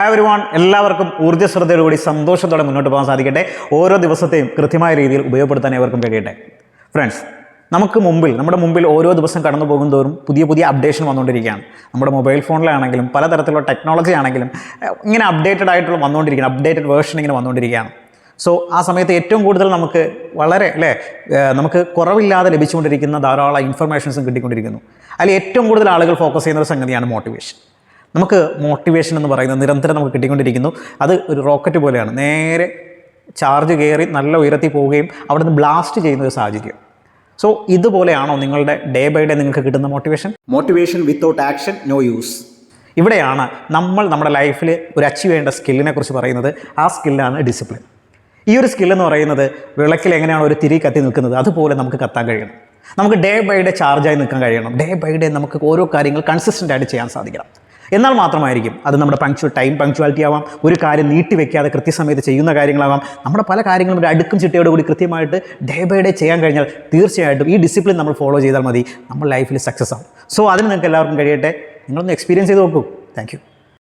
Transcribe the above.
everyone, എല്ലാവർക്കും ഊർജ്ജസ്വലതയോടുകൂടി സന്തോഷത്തോടെ മുന്നോട്ട് പോകാൻ സാധിക്കട്ടെ. ഓരോ ദിവസത്തെയും കൃത്യമായ രീതിയിൽ ഉപയോഗപ്പെടുത്താൻ ഏവർക്കും കഴിയട്ടെ. ഫ്രണ്ട്സ്, നമ്മുടെ മുമ്പിൽ ഓരോ ദിവസം കടന്നു പോകുന്തോറും പുതിയ അപ്ഡേഷൻ വന്നുകൊണ്ടിരിക്കുകയാണ്. നമ്മുടെ മൊബൈൽ ഫോണിലാണെങ്കിലും പലതരത്തിലുള്ള ടെക്നോളജി ആണെങ്കിലും ഇങ്ങനെ അപ്ഡേറ്റഡ് വേർഷൻ ഇങ്ങനെ വന്നുകൊണ്ടിരിക്കുകയാണ്. സോ ആ സമയത്ത് ഏറ്റവും കൂടുതൽ നമുക്ക് കുറവില്ലാതെ ലഭിച്ചുകൊണ്ടിരിക്കുന്ന ധാരാളം ഇൻഫർമേഷൻസും കിട്ടിക്കൊണ്ടിരിക്കുന്നു. അതിൽ ഏറ്റവും കൂടുതൽ ആളുകൾ ഫോക്കസ് ചെയ്യുന്ന ഒരു സംഗതിയാണ് മോട്ടിവേഷൻ. നമുക്ക് മോട്ടിവേഷൻ എന്ന് പറയുന്നത് നിരന്തരം നമുക്ക് കിട്ടിക്കൊണ്ടിരിക്കുന്നു. അത് ഒരു റോക്കറ്റ് പോലെയാണ്, നേരെ ചാർജ് കയറി നല്ല ഉയരത്തിൽ പോവുകയും അവിടെ നിന്ന് ബ്ലാസ്റ്റ് ചെയ്യുന്ന ഒരു സാഹചര്യം. സോ ഇതുപോലെയാണോ നിങ്ങളുടെ ഡേ ബൈ ഡേ നിങ്ങൾക്ക് കിട്ടുന്ന motivation without action no use. ഇവിടെയാണ് നമ്മുടെ ലൈഫിൽ ഒരു അച്ചീവ് ചെയ്യേണ്ട സ്കില്ലിനെ കുറിച്ച് പറയുന്നത്. ആ സ്കില്ലാണ് ഡിസിപ്ലിൻ. ഈ ഒരു സ്കില്ലെന്ന് പറയുന്നത് വിളക്കിൽ എങ്ങനെയാണ് ഒരു തിരി കത്തി നിൽക്കുന്നത് അതുപോലെ നമുക്ക് കത്താൻ കഴിയണം. നമുക്ക് ഡേ ബൈ ഡേ ചാർജായി നിൽക്കാൻ കഴിയണം. ഡേ ബൈ ഡേ നമുക്ക് ഓരോ കാര്യങ്ങൾ കൺസിസ്റ്റൻ്റ് ആയിട്ട് ചെയ്യാൻ സാധിക്കണം. എന്നാൽ മാത്രമായിരിക്കും അത് നമ്മുടെ പങ്ക്ച്വാലിറ്റി ആവാം, ഒരു കാര്യം നീട്ടി വെക്കാതെ കൃത്യസമയത്ത് ചെയ്യുന്ന കാര്യങ്ങളാവാം. നമ്മുടെ പല കാര്യങ്ങളും ഒരു അടുക്കും ചിട്ടയോടുകൂടി കൃത്യമായിട്ട് ഡേ ബൈ ഡേ ചെയ്യാൻ കഴിഞ്ഞാൽ തീർച്ചയായിട്ടും ഈ ഡിസിപ്ലിൻ നമ്മൾ ഫോളോ ചെയ്താൽ മതി, നമ്മൾ ലൈഫിൽ സക്സസ് ആവും. സോ അതിന് നിങ്ങൾക്ക് എല്ലാവർക്കും കഴിയട്ടെ. നിങ്ങളൊന്ന് എക്സ്പീരിയൻസ് ചെയ്ത് നോക്കൂ. Thank you.